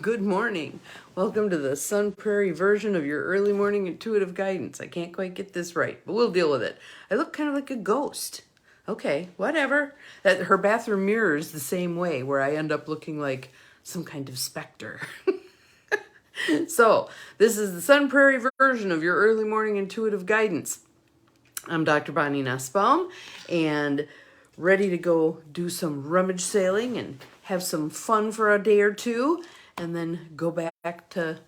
Good morning. Welcome to the Sun Prairie version of your early morning intuitive guidance. I can't quite get this right, but we'll deal with it. I look kind of like a ghost. Okay, whatever. Her bathroom mirror is the same way, where I end up looking like some kind of specter. So, this is the Sun Prairie version of your early morning intuitive guidance. I'm Dr. Bonnie Nussbaum, and ready to go do some rummage sailing and have some fun for a day or two, and then go back to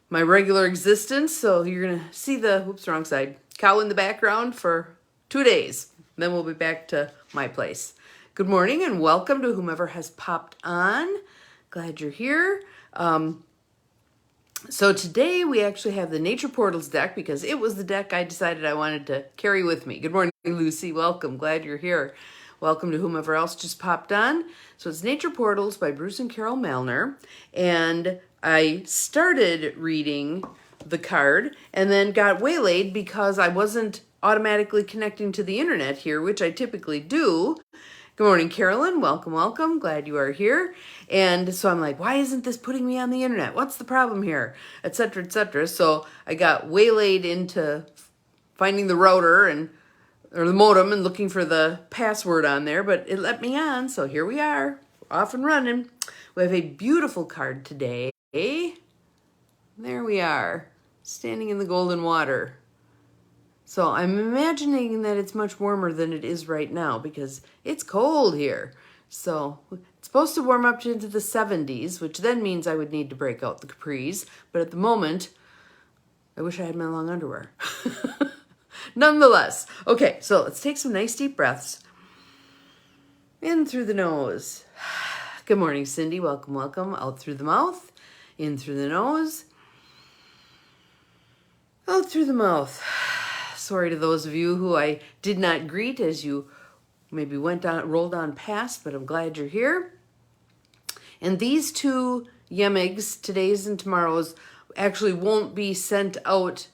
my regular existence. So you're going to see the, oops, wrong side, cow in the background for 2 days. Then we'll be back to my place. Good morning and welcome to whomever has popped on. Glad you're here. So today we actually have the Nature Portals deck because it was the deck I decided I wanted to carry with me. Good morning, Lucy. Welcome. Glad you're here. Welcome to whomever else just popped on. So it's Nature Portals by Bruce and Carol Malner. And I started reading the card and then got waylaid because I wasn't automatically connecting to the internet here, which I typically do. Good morning, Carolyn. Welcome, welcome. Glad you are here. And so I'm like, why isn't this putting me on the internet? What's the problem here? Etc., etc. So I got waylaid into finding the router or the modem and looking for the password on there, but it let me on. So here we are, off and running. We have a beautiful card today. There we are, standing in the golden water. So I'm imagining that it's much warmer than it is right now because it's cold here. So it's supposed to warm up into the 70s, which then means I would need to break out the capris. But at the moment, I wish I had my long underwear. Nonetheless, okay, so let's take some nice deep breaths. In through the nose. Good morning, Cindy. Welcome, welcome. Out through the mouth. In through the nose. Out through the mouth. Sorry to those of you who I did not greet as you maybe rolled on past, but I'm glad you're here. And these two YEMIGs, today's and tomorrow's, actually won't be sent out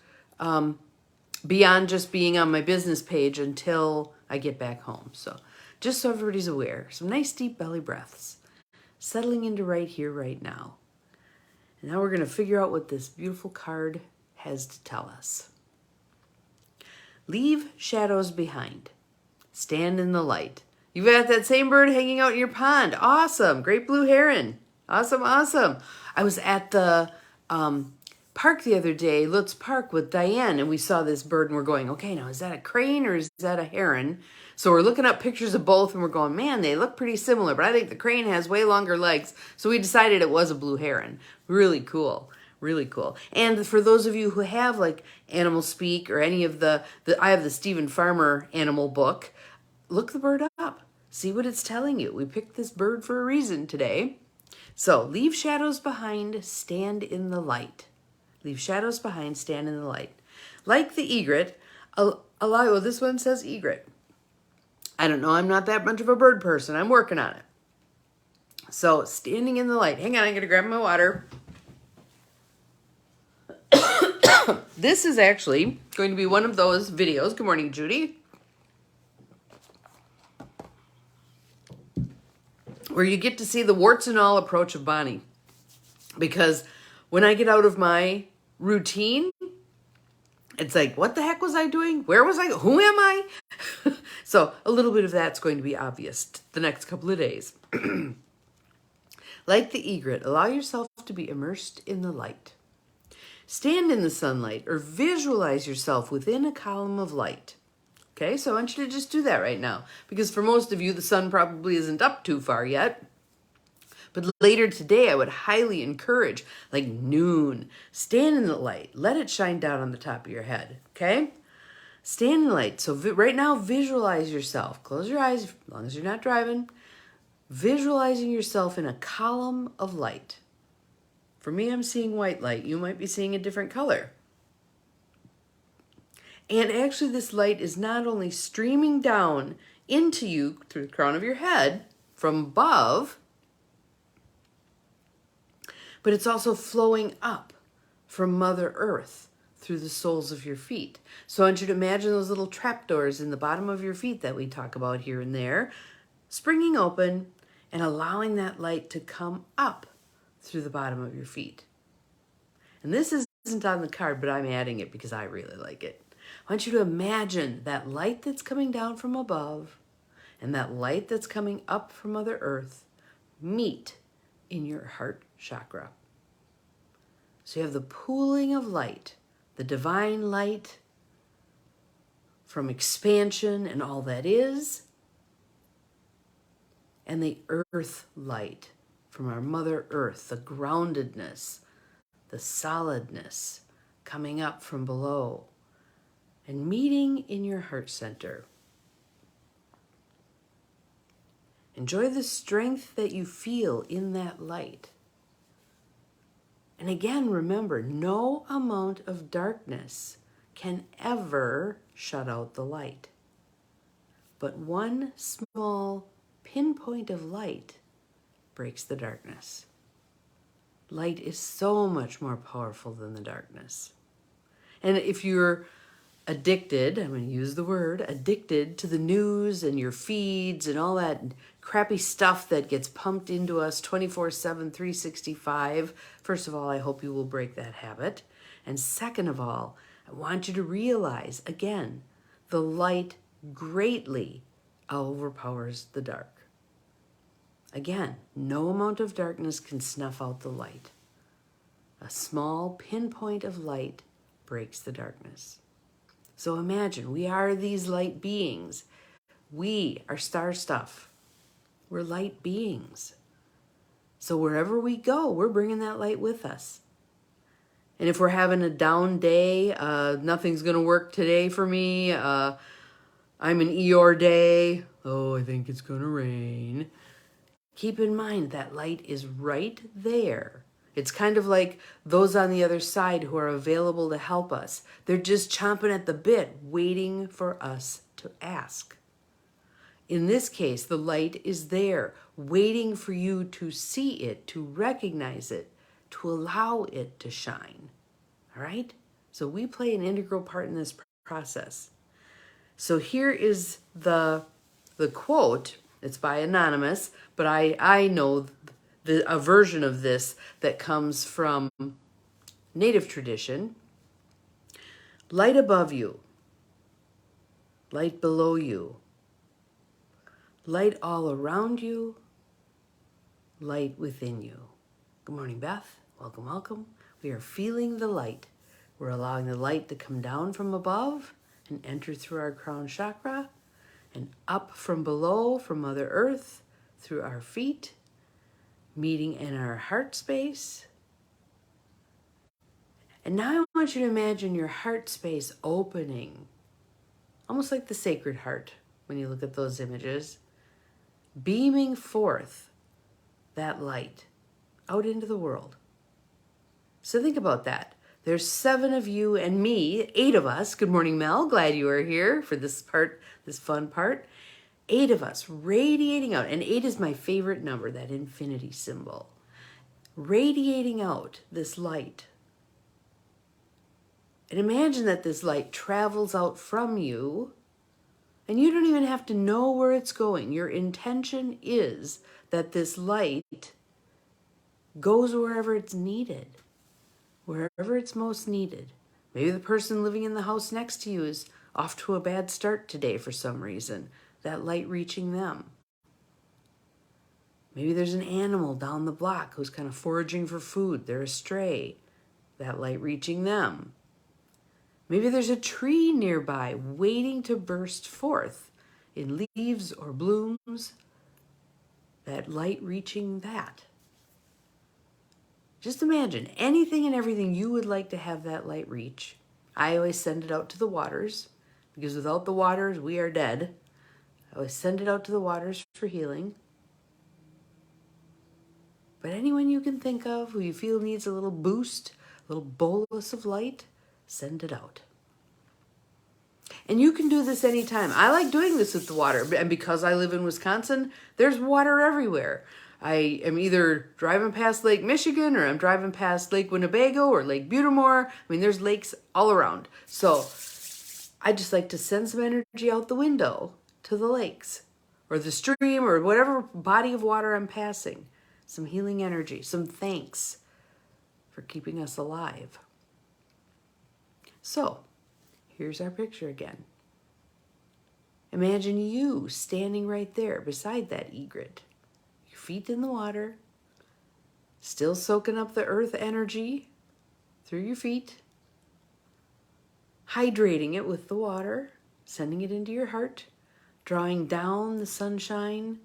beyond just being on my business page until I get back home. So just so everybody's aware, some nice deep belly breaths, settling into right here, right now. And now we're going to figure out what this beautiful card has to tell us. Leave shadows behind. Stand in the light. You've got that same bird hanging out in your pond. Awesome. Great blue heron. Awesome, awesome. I was at the park the other day, Lutz Park, with Diane, and we saw this bird and we're going, okay, now is that a crane or is that a heron? So we're looking up pictures of both and we're going, man, they look pretty similar, but I think the crane has way longer legs. So we decided it was a blue heron. Really cool. Really cool. And for those of you who have like Animal Speak or any of I have the Stephen Farmer animal book, look the bird up. See what it's telling you. We picked this bird for a reason today. So leave shadows behind, stand in the light. Leave shadows behind, stand in the light. Like the egret, well, this one says egret. I don't know, I'm not that much of a bird person. I'm working on it. So standing in the light. Hang on, I'm going to grab my water. This is actually going to be one of those videos. Good morning, Judy. Where you get to see the warts and all approach of Bonnie. Because when I get out of my routine, it's like, what the heck was I doing? Where was I? Who am I? So a little bit of that's going to be obvious the next couple of days. Like the egret, allow yourself to be immersed in the light. Stand in the sunlight or visualize yourself within a column of light. Okay, so I want you to just do that right now. Because for most of you, the sun probably isn't up too far yet. But later today, I would highly encourage, like noon, stand in the light. Let it shine down on the top of your head, okay? Stand in the light. So right now, visualize yourself. Close your eyes, as long as you're not driving. Visualizing yourself in a column of light. For me, I'm seeing white light. You might be seeing a different color. And actually, this light is not only streaming down into you through the crown of your head from above, but it's also flowing up from Mother Earth through the soles of your feet. So I want you to imagine those little trapdoors in the bottom of your feet that we talk about here and there, springing open and allowing that light to come up through the bottom of your feet. And this isn't on the card, but I'm adding it because I really like it. I want you to imagine that light that's coming down from above and that light that's coming up from Mother Earth meet in your heart chakra. So you have the pooling of light, the divine light from expansion and all that is, and the earth light from our Mother Earth, the groundedness, the solidness coming up from below and meeting in your heart center. Enjoy the strength that you feel in that light. And again, remember, no amount of darkness can ever shut out the light. But one small pinpoint of light breaks the darkness. Light is so much more powerful than the darkness. And if you're addicted, I'm going to use the word, addicted to the news and your feeds and all that crappy stuff that gets pumped into us 24/7, 365, first of all, I hope you will break that habit. And second of all, I want you to realize, again, the light greatly overpowers the dark. Again, no amount of darkness can snuff out the light. A small pinpoint of light breaks the darkness. So imagine, we are these light beings. We are star stuff. We're light beings. So wherever we go, we're bringing that light with us. And if we're having a down day, nothing's going to work today for me, I'm an Eeyore day, oh, I think it's going to rain. Keep in mind that light is right there. It's kind of like those on the other side who are available to help us. They're just chomping at the bit, waiting for us to ask. In this case, the light is there, waiting for you to see it, to recognize it, to allow it to shine. All right? So we play an integral part in this process. So here is the quote. It's by Anonymous, but I know a version of this that comes from Native tradition. Light above you, light below you, light all around you, light within you. Good morning, Beth. Welcome, welcome. We are feeling the light. We're allowing the light to come down from above and enter through our crown chakra and up from below from Mother Earth through our feet, meeting in our heart space. And now I want you to imagine your heart space opening, almost like the Sacred Heart when you look at those images, beaming forth that light out into the world. So think about that. There's 7 of you and me, 8 of us. Good morning, Mel. Glad you are here for this part, this fun part. 8 of us radiating out. And 8 is my favorite number, that infinity symbol. Radiating out this light. And imagine that this light travels out from you, and you don't even have to know where it's going. Your intention is that this light goes wherever it's needed, wherever it's most needed. Maybe the person living in the house next to you is off to a bad start today for some reason. That light reaching them. Maybe there's an animal down the block who's kind of foraging for food. They're a stray. That light reaching them. Maybe there's a tree nearby waiting to burst forth in leaves or blooms. That light reaching that. Just imagine anything and everything you would like to have that light reach. I always send it out to the waters, because without the waters, we are dead. I always send it out to the waters for healing. But anyone you can think of who you feel needs a little boost, a little bolus of light, send it out. And you can do this anytime. I like doing this with the water. And because I live in Wisconsin, there's water everywhere. I am either driving past Lake Michigan or I'm driving past Lake Winnebago or Lake Butermore. I mean, there's lakes all around. So I just like to send some energy out the window to the lakes or the stream or whatever body of water I'm passing. some healing energy, some thanks for keeping us alive. So, here's our picture again. Imagine you standing right there beside that egret. Your feet in the water, still soaking up the earth energy through your feet, hydrating it with the water, sending it into your heart, drawing down the sunshine,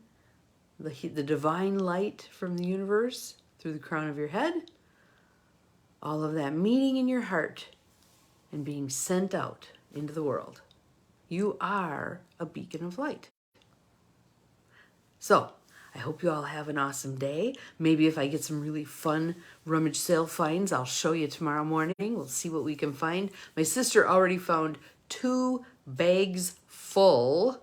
the divine light from the universe through the crown of your head, all of that meeting in your heart and being sent out into the world. You are a beacon of light. So, I hope you all have an awesome day. Maybe if I get some really fun rummage sale finds, I'll show you tomorrow morning. We'll see what we can find. My sister already found 2 bags full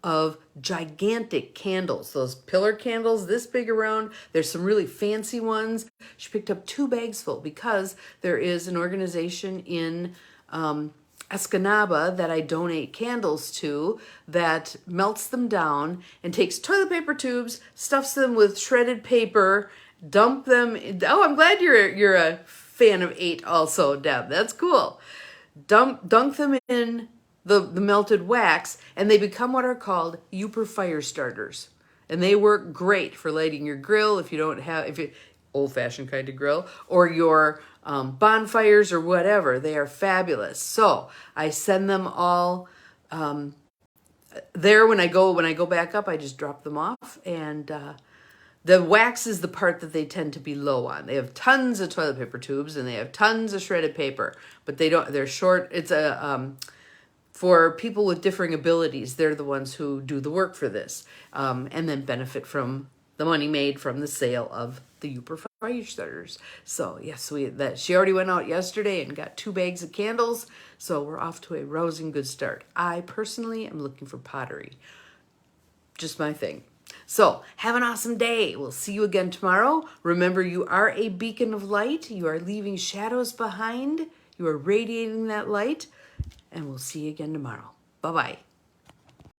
of gigantic candles. Those pillar candles this big around. There's some really fancy ones. She picked up 2 bags full because there is an organization in Escanaba that I donate candles to that melts them down and takes toilet paper tubes, stuffs them with shredded paper, dump them. Oh, I'm glad you're a fan of 8 also, Deb. That's cool. Dunk them in the melted wax, and they become what are called Yooper fire starters. And they work great for lighting your grill if you old-fashioned kind of grill, or your bonfires or whatever. They are fabulous. So I send them all there when I go back up. I just drop them off, and the wax is the part that they tend to be low on. They have tons of toilet paper tubes and they have tons of shredded paper, but they're short. It's for people with differing abilities. They're the ones who do the work for this, and then benefit from the money made from the sale of the Yooper fire starters. So yes, she already went out yesterday and got 2 bags of candles. So we're off to a rousing good start. I personally am looking for pottery. Just my thing. So have an awesome day. We'll see you again tomorrow. Remember, you are a beacon of light. You are leaving shadows behind. You are radiating that light. And we'll see you again tomorrow. Bye-bye.